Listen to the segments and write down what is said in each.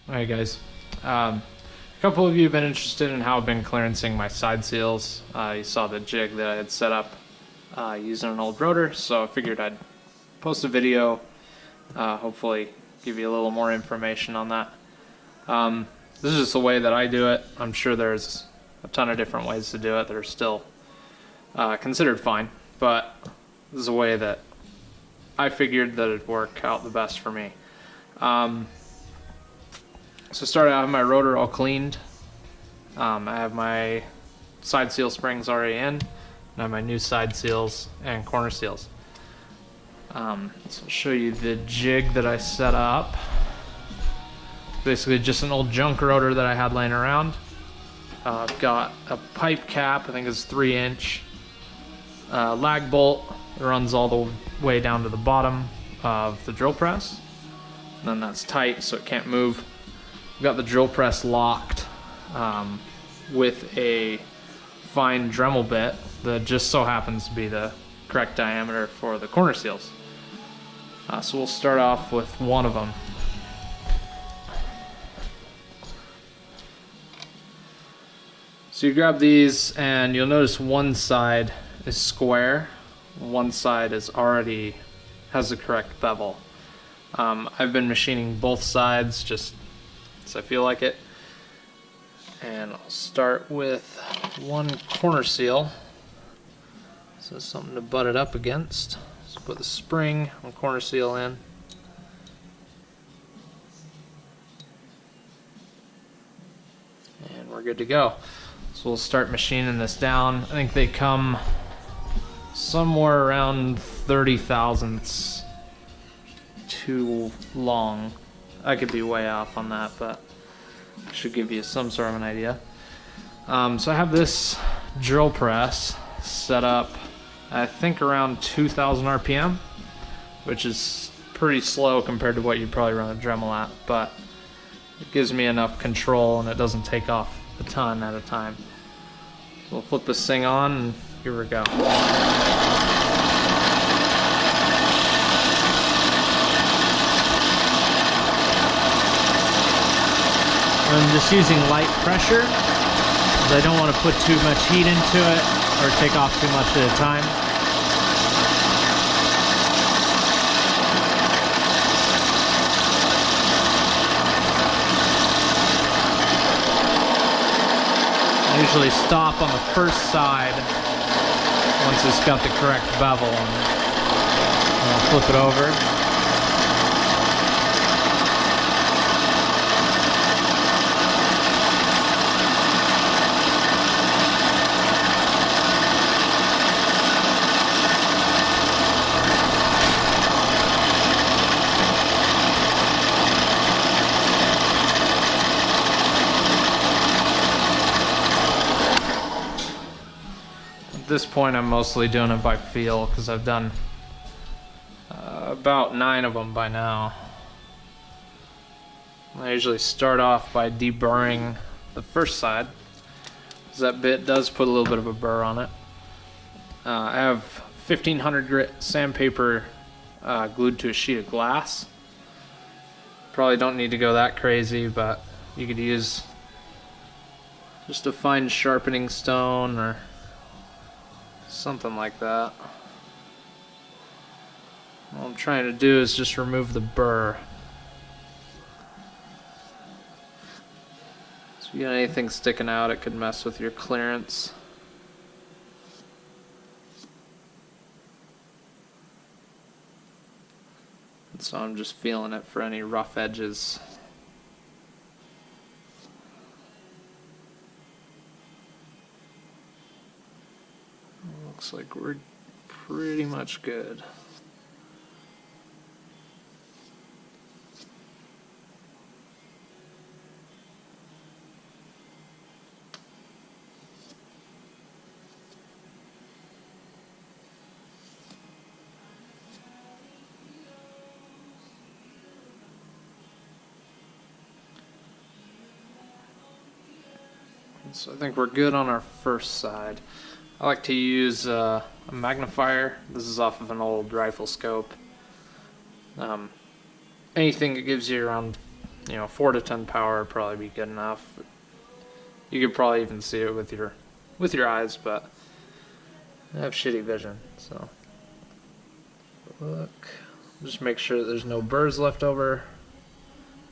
Alright guys, a couple of you have been interested in how I've been clearancing my side seals. You saw the jig that I had set up using an old rotor, so I figured I'd post a video, hopefully give you a little more information on that. This is just the way that I do it. I'm sure there's a ton of different ways to do it that are still considered fine, but this is a way that I figured that it'd work out the best for me. So start out, I have my rotor all cleaned. I have my side seal springs already in, and I have my new side seals and corner seals. So I'll show you the jig that I set up. Basically just an old junk rotor that I had laying around. I've got a pipe cap, I think it's 3-inch, lag bolt that runs all the way down to the bottom of the drill press. And then that's tight so it can't move. I've got the drill press locked with a fine Dremel bit that just so happens to be the correct diameter for the corner seals. So we'll start off with one of them. So you grab these and you'll notice one side is square, one side is already has the correct bevel. I've been machining both sides just so I feel like it. And I'll start with one corner seal. So something to butt it up against. So put the spring on corner seal in. And we're good to go. So we'll start machining this down. I think they come somewhere around 30 thousandths too long. I could be way off on that, but I should give you some sort of an idea. So I have this drill press set up, I think around 2,000 RPM, which is pretty slow compared to what you'd probably run a Dremel at, but it gives me enough control and it doesn't take off a ton at a time. So we'll flip this thing on and here we go. I'm just using light pressure because I don't want to put too much heat into it or take off too much at a time. I usually stop on the first side once it's got the correct bevel and I'll flip it over. At this point I'm mostly doing it by feel because I've done about 9 of them by now. I usually start off by deburring the first side because that bit does put a little bit of a burr on it. I have 1500 grit sandpaper glued to a sheet of glass. Probably don't need to go that crazy, but you could use just a fine sharpening stone or something like that. All I'm trying to do is just remove the burr. So if you got anything sticking out, it could mess with your clearance. And so I'm just feeling it for any rough edges. Looks like we're pretty much good. So I think we're good on our first side. I like to use a magnifier. This is off of an old rifle scope. Anything that gives you around You know, 4 to 10 power would probably be good enough. You could probably even see it with your eyes, but I have shitty vision, so look. Just make sure that there's no burrs left over,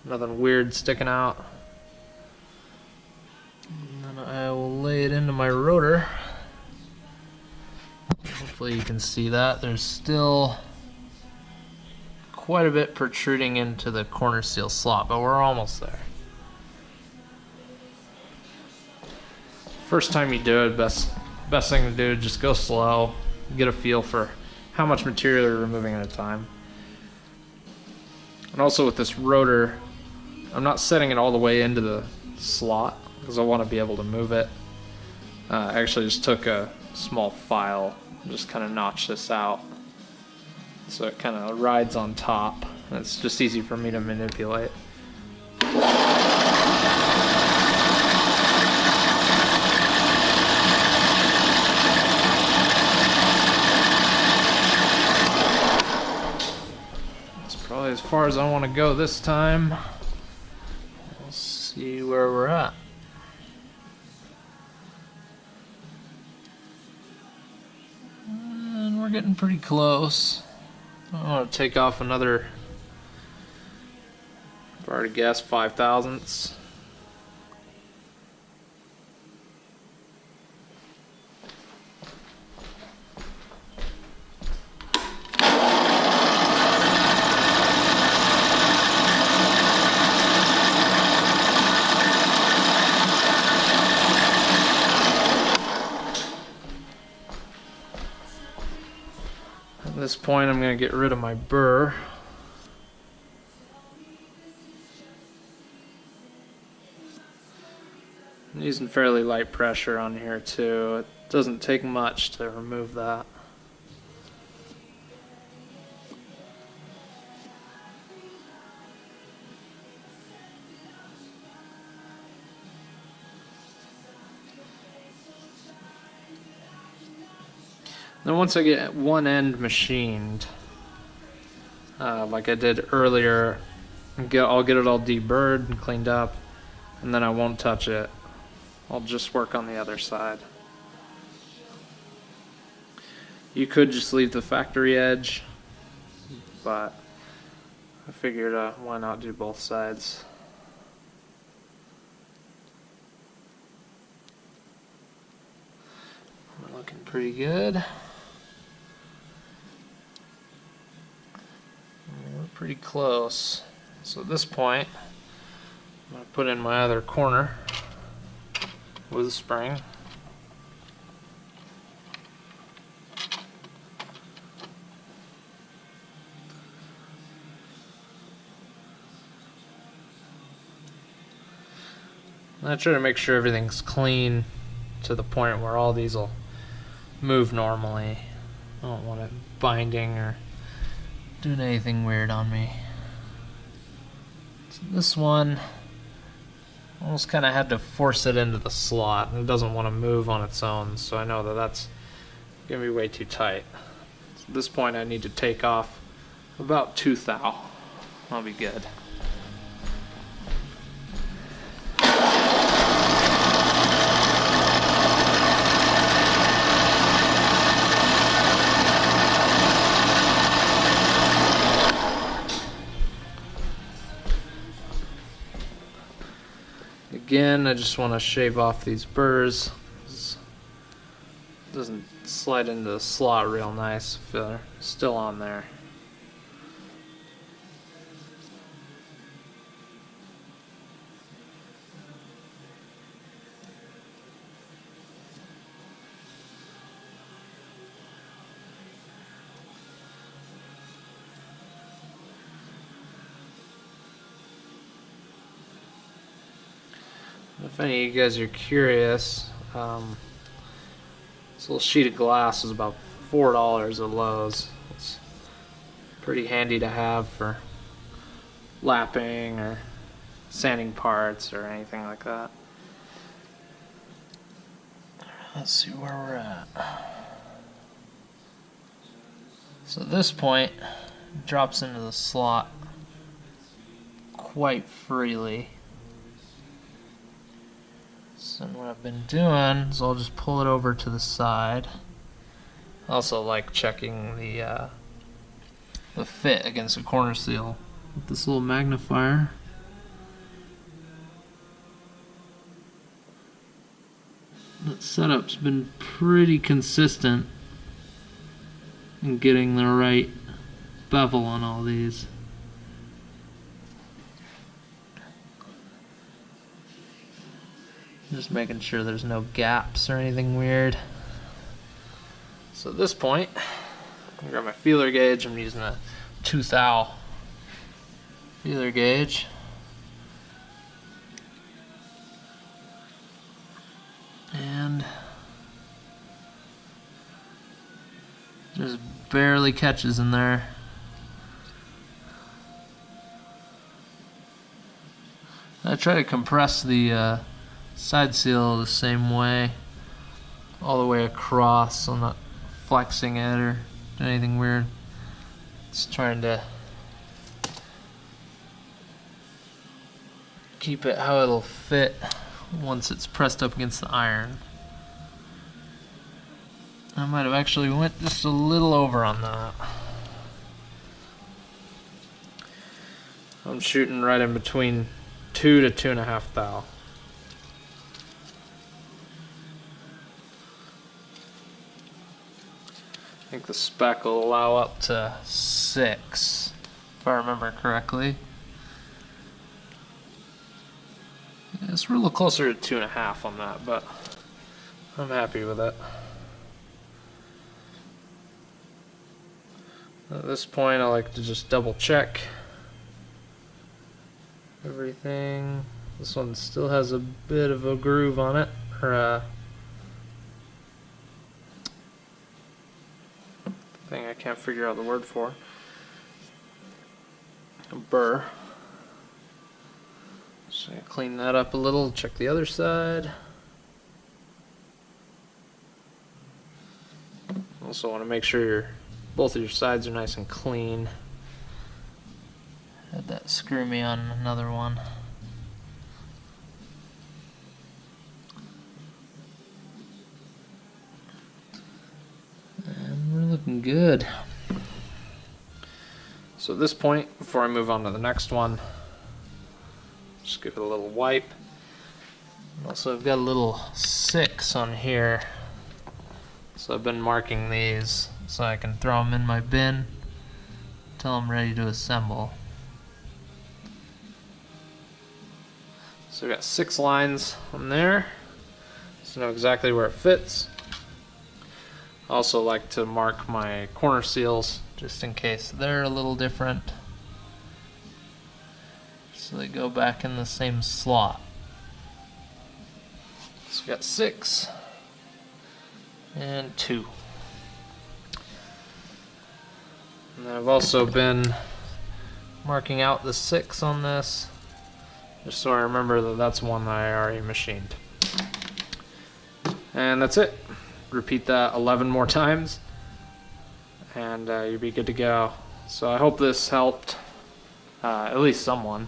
nothing weird sticking out. And then I will lay it into my rotor. Hopefully you can see that. There's still quite a bit protruding into the corner seal slot, but we're almost there. First time you do it, best thing to do, just go slow, get a feel for how much material you're removing at a time. And also with this rotor, I'm not setting it all the way into the slot because I want to be able to move it. I actually just took a small file and just kind of notched this out so it kind of rides on top. And it's just easy for me to manipulate. Probably as far as I want to go this time. We'll see where we're at. And we're getting pretty close. I want to take off another, I've already guessed, 5 thousandths. At this point, I'm going to get rid of my burr. I'm using fairly light pressure on here too. It doesn't take much to remove that. Then once I get one end machined, like I did earlier, I'll get it all deburred and cleaned up, and then I won't touch it. I'll just work on the other side. You could just leave the factory edge, but I figured why not do both sides. We're looking pretty good. We're pretty close. So at this point, I'm going to put in my other corner with a spring. I try to make sure everything's clean to the point where all these will move normally. I don't want it binding or doing anything weird on me. So this one, almost kind of had to force it into the slot, and it doesn't want to move on its own, so I know that that's going to be way too tight. So at this point I need to take off about 2 thou. That'll be good. Again, I just want to shave off these burrs. It doesn't slide into the slot real nice if they're still on there. If any of you guys are curious, this little sheet of glass is about $4 at Lowe's. It's pretty handy to have for lapping or sanding parts or anything like that. Let's see where we're at. So at this point, it drops into the slot quite freely. So what I've been doing is I'll just pull it over to the side. I also like checking the fit against the corner seal with this little magnifier. That setup's been pretty consistent in getting the right bevel on all these. Just making sure there's no gaps or anything weird. So at this point, I grab my feeler gauge. I'm using a 2 thou feeler gauge. And just barely catches in there. I try to compress the side seal the same way, all the way across, so I'm not flexing it or doing anything weird. Just trying to keep it how it'll fit once it's pressed up against the iron. I might have actually went just a little over on that. I'm shooting right in between 2 to 2.5 thou. I think the spec will allow up to 6, if I remember correctly. Yes, we're a little closer to 2.5 on that, but I'm happy with it. At this point, I like to just double check everything. This one still has a bit of a groove on it, or a thing I can't figure out the word for. A burr. So I clean that up a little, check the other side. Also want to make sure both of your sides are nice and clean. Had that screw me on another one. And we're looking good. So at this point, before I move on to the next one, just give it a little wipe. Also, I've got a little 6 on here, so I've been marking these so I can throw them in my bin until I'm ready to assemble. So I've got 6 lines on there, so I know exactly where it fits. I also like to mark my corner seals just in case they're a little different, so they go back in the same slot. So we got 6 and 2. And I've also been marking out the 6 on this, just so I remember that that's one that I already machined. And that's it. Repeat that 11 more times, and you'll be good to go. So I hope this helped at least someone.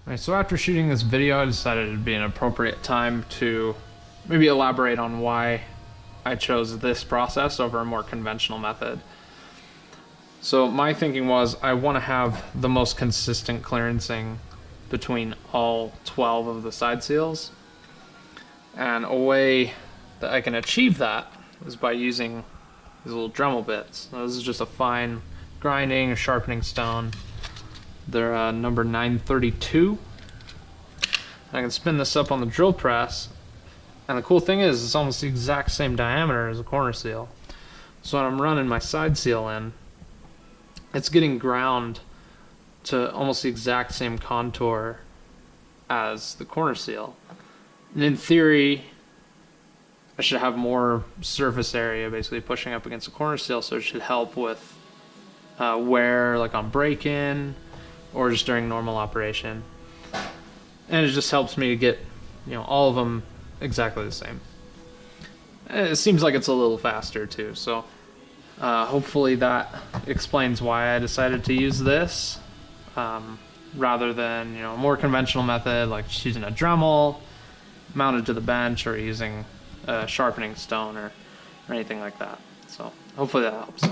Alright, so after shooting this video, I decided it'd be an appropriate time to maybe elaborate on why I chose this process over a more conventional method. So my thinking was I want to have the most consistent clearancing between all 12 of the side seals, and a way that I can achieve that is by using these little Dremel bits. Now, this is just a fine grinding or sharpening stone. They're number 932. I can spin this up on the drill press, and the cool thing is it's almost the exact same diameter as a corner seal. So when I'm running my side seal in, it's getting ground to almost the exact same contour as the corner seal. And in theory, I should have more surface area basically pushing up against the corner seal, so it should help with wear, like on break-in or just during normal operation. And it just helps me to get, you know, all of them exactly the same. And it seems like it's a little faster too, so Hopefully that explains why I decided to use this rather than, a more conventional method like just using a Dremel mounted to the bench or using a sharpening stone or anything like that. So hopefully that helps.